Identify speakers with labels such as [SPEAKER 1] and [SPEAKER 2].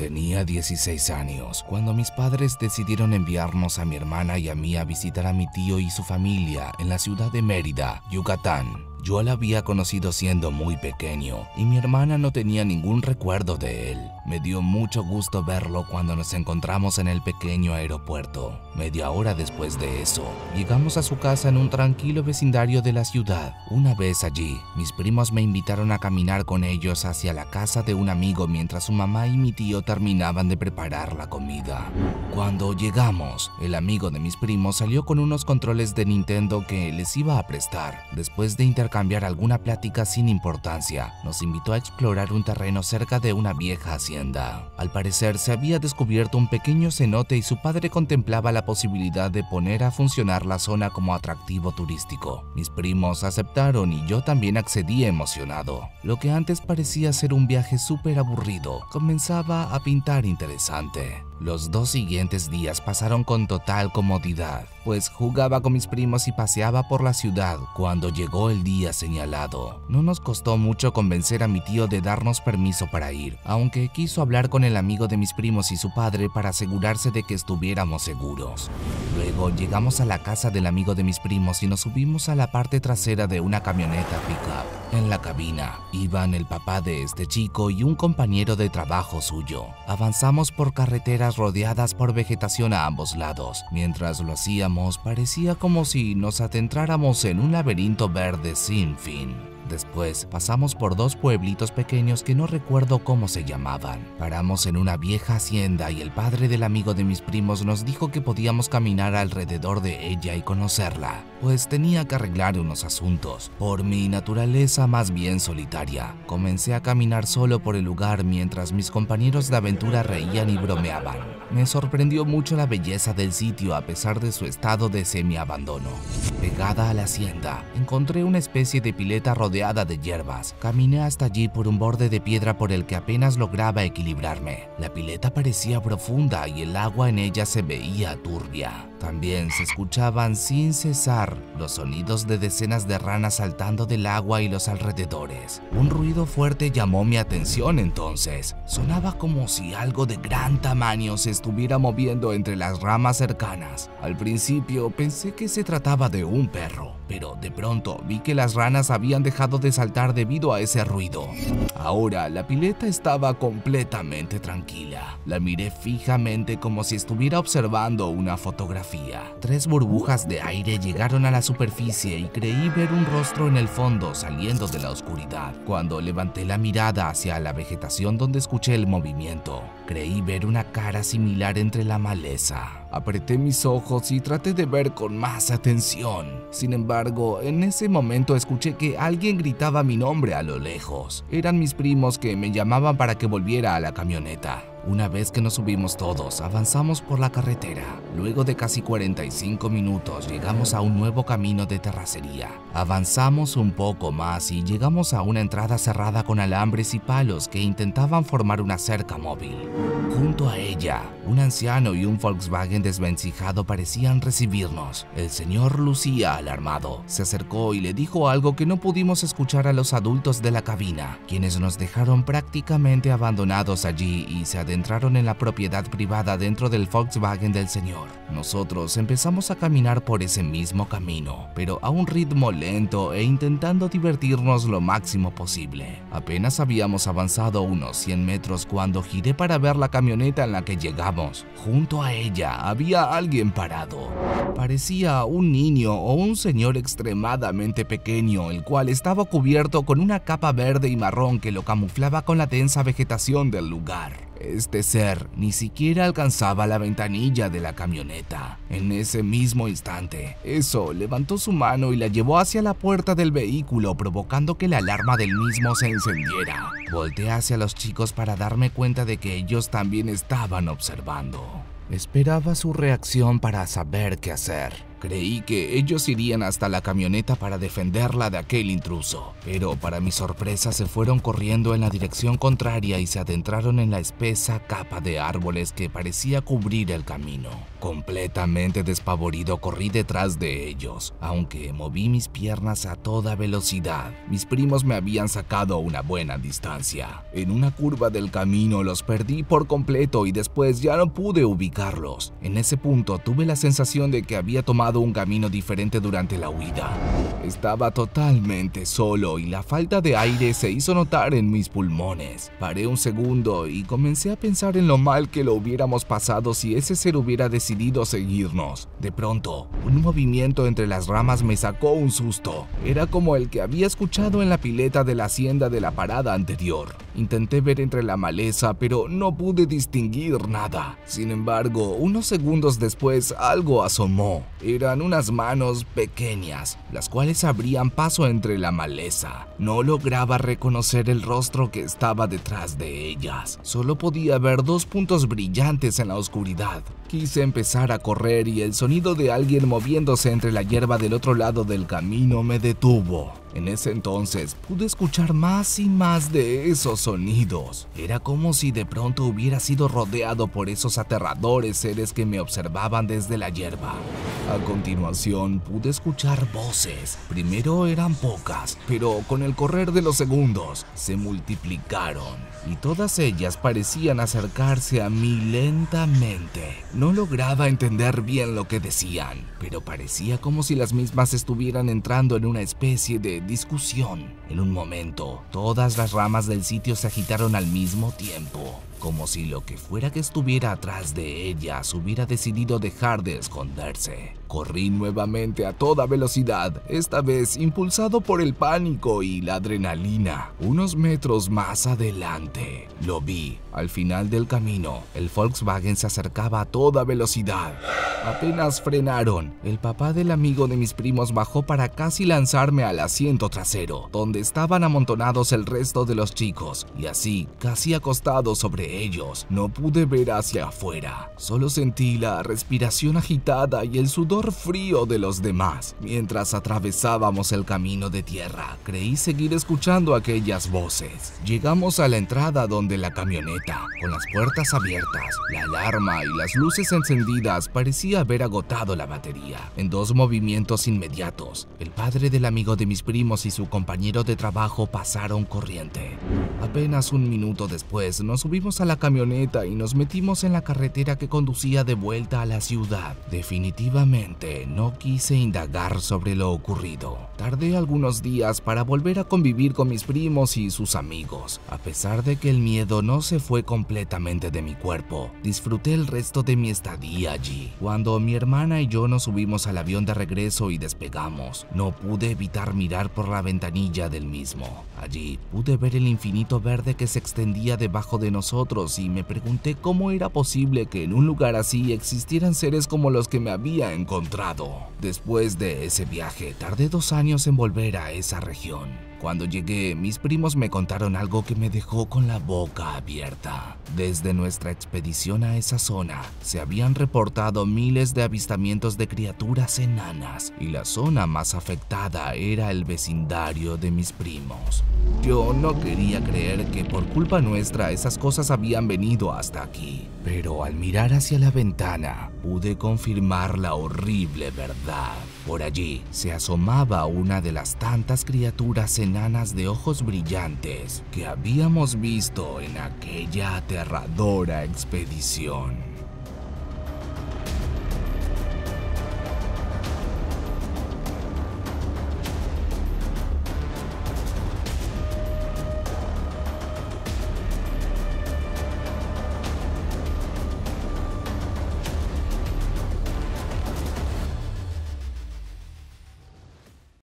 [SPEAKER 1] Tenía 16 años cuando mis padres decidieron enviarnos a mi hermana y a mí a visitar a mi tío y su familia en la ciudad de Mérida, Yucatán. Yo la había conocido siendo muy pequeño y mi hermana no tenía ningún recuerdo de él. Me dio mucho gusto verlo cuando nos encontramos en el pequeño aeropuerto. Media hora después de eso, llegamos a su casa en un tranquilo vecindario de la ciudad. Una vez allí, mis primos me invitaron a caminar con ellos hacia la casa de un amigo mientras su mamá y mi tío terminaban de preparar la comida. Cuando llegamos, el amigo de mis primos salió con unos controles de Nintendo que les iba a prestar. Después de intercambiar alguna plática sin importancia, nos invitó a explorar un terreno cerca de una vieja hacienda. Al parecer se había descubierto un pequeño cenote y su padre contemplaba la posibilidad de poner a funcionar la zona como atractivo turístico. Mis primos aceptaron y yo también accedí emocionado. Lo que antes parecía ser un viaje súper aburrido comenzaba a pintar interesante. Los 2 siguientes días pasaron con total comodidad, pues jugaba con mis primos y paseaba por la ciudad cuando llegó el día señalado. No nos costó mucho convencer a mi tío de darnos permiso para ir, aunque quiso hablar con el amigo de mis primos y su padre para asegurarse de que estuviéramos seguros. Luego llegamos a la casa del amigo de mis primos y nos subimos a la parte trasera de una camioneta pickup. En la cabina iban el papá de este chico y un compañero de trabajo suyo. Avanzamos por carreteras rodeadas por vegetación a ambos lados. Mientras lo hacíamos, parecía como si nos adentráramos en un laberinto verde sin fin. Después pasamos por 2 pueblitos pequeños que no recuerdo cómo se llamaban. Paramos en una vieja hacienda y el padre del amigo de mis primos nos dijo que podíamos caminar alrededor de ella y conocerla, pues tenía que arreglar unos asuntos. Por mi naturaleza más bien solitaria, comencé a caminar solo por el lugar mientras mis compañeros de aventura reían y bromeaban. Me sorprendió mucho la belleza del sitio a pesar de su estado de semi-abandono. Pegada a la hacienda, encontré una especie de pileta rodeada de hierbas. Caminé hasta allí por un borde de piedra por el que apenas lograba equilibrarme. La pileta parecía profunda y el agua en ella se veía turbia. También se escuchaban sin cesar los sonidos de decenas de ranas saltando del agua y los alrededores. Un ruido fuerte llamó mi atención entonces. Sonaba como si algo de gran tamaño se estuviera moviendo entre las ramas cercanas. Al principio pensé que se trataba de un perro, pero de pronto vi que las ranas habían dejado de saltar debido a ese ruido. Ahora la pileta estaba completamente tranquila. La miré fijamente como si estuviera observando una fotografía. 3 burbujas de aire llegaron a la superficie y creí ver un rostro en el fondo saliendo de la oscuridad. Cuando levanté la mirada hacia la vegetación donde escuché el movimiento, creí ver una cara similar entre la maleza. Apreté mis ojos y traté de ver con más atención. Sin embargo, en ese momento escuché que alguien gritaba mi nombre a lo lejos. Eran mis primos que me llamaban para que volviera a la camioneta. Una vez que nos subimos todos, avanzamos por la carretera. Luego de casi 45 minutos, llegamos a un nuevo camino de terracería. Avanzamos un poco más y llegamos a una entrada cerrada con alambres y palos que intentaban formar una cerca móvil. Junto a ella, un anciano y un Volkswagen desvencijado parecían recibirnos. El señor lucía alarmado. Se acercó y le dijo algo que no pudimos escuchar a los adultos de la cabina, quienes nos dejaron prácticamente abandonados allí y se adentraron en la propiedad privada dentro del Volkswagen del señor. Nosotros empezamos a caminar por ese mismo camino, pero a un ritmo lento e intentando divertirnos lo máximo posible. Apenas habíamos avanzado unos 100 metros cuando giré para ver la camioneta en la que llegamos. Junto a ella había alguien parado. Parecía un niño o un señor extremadamente pequeño, el cual estaba cubierto con una capa verde y marrón que lo camuflaba con la densa vegetación del lugar. Este ser ni siquiera alcanzaba la ventanilla de la camioneta. En ese mismo instante, eso levantó su mano y la llevó hacia la puerta del vehículo, provocando que la alarma del mismo se encendiera. Volteé hacia los chicos para darme cuenta de que ellos también estaban observando. Esperaba su reacción para saber qué hacer. Creí que ellos irían hasta la camioneta para defenderla de aquel intruso, pero para mi sorpresa se fueron corriendo en la dirección contraria y se adentraron en la espesa capa de árboles que parecía cubrir el camino. Completamente despavorido corrí detrás de ellos, aunque moví mis piernas a toda velocidad. Mis primos me habían sacado a una buena distancia. En una curva del camino los perdí por completo y después ya no pude ubicarlos. En ese punto tuve la sensación de que había tomado un camino diferente durante la huida. Estaba totalmente solo y la falta de aire se hizo notar en mis pulmones. Paré un segundo y comencé a pensar en lo mal que lo hubiéramos pasado si ese ser hubiera decidido seguirnos. De pronto, un movimiento entre las ramas me sacó un susto. Era como el que había escuchado en la pileta de la hacienda de la parada anterior. Intenté ver entre la maleza, pero no pude distinguir nada. Sin embargo, unos segundos después algo asomó. Eran unas manos pequeñas, las cuales abrían paso entre la maleza. No lograba reconocer el rostro que estaba detrás de ellas. Solo podía ver dos puntos brillantes en la oscuridad. Quise empezar a correr y el sonido de alguien moviéndose entre la hierba del otro lado del camino me detuvo. En ese entonces pude escuchar más y más de esos sonidos. Era como si de pronto hubiera sido rodeado por esos aterradores seres que me observaban desde la hierba. A continuación pude escuchar voces. Primero eran pocas, pero con el correr de los segundos se multiplicaron y todas ellas parecían acercarse a mí lentamente. No lograba entender bien lo que decían, pero parecía como si las mismas estuvieran entrando en una especie de discusión. En un momento, todas las ramas del sitio se agitaron al mismo tiempo, como si lo que fuera que estuviera atrás de ellas hubiera decidido dejar de esconderse. Corrí nuevamente a toda velocidad, esta vez impulsado por el pánico y la adrenalina. Unos metros más adelante, lo vi. Al final del camino, el Volkswagen se acercaba a toda velocidad. Apenas frenaron, el papá del amigo de mis primos bajó para casi lanzarme al asiento trasero, donde estaban amontonados el resto de los chicos, y así, casi acostado sobre ellos, no pude ver hacia afuera. Solo sentí la respiración agitada y el sudor frío de los demás. Mientras atravesábamos el camino de tierra, creí seguir escuchando aquellas voces. Llegamos a la entrada donde la camioneta, con las puertas abiertas, la alarma y las luces encendidas, parecía haber agotado la batería. En dos movimientos inmediatos, el padre del amigo de mis primos y su compañero de trabajo pasaron corriente. Apenas un minuto después, nos subimos a la camioneta y nos metimos en la carretera que conducía de vuelta a la ciudad. Definitivamente no quise indagar sobre lo ocurrido. Tardé algunos días para volver a convivir con mis primos y sus amigos. A pesar de que el miedo no se fue completamente de mi cuerpo, disfruté el resto de mi estadía allí. Cuando mi hermana y yo nos subimos al avión de regreso y despegamos, no pude evitar mirar por la ventanilla del mismo. Allí pude ver el infinito verde que se extendía debajo de nosotros y me pregunté cómo era posible que en un lugar así existieran seres como los que me había encontrado. Después de ese viaje, tardé 2 años en volver a esa región. Cuando llegué, mis primos me contaron algo que me dejó con la boca abierta. Desde nuestra expedición a esa zona, se habían reportado miles de avistamientos de criaturas enanas, y la zona más afectada era el vecindario de mis primos. Yo no quería creer que por culpa nuestra esas cosas habían venido hasta aquí, pero al mirar hacia la ventana, pude confirmar la horrible verdad. Por allí se asomaba una de las tantas criaturas enanas de ojos brillantes que habíamos visto en aquella aterradora expedición.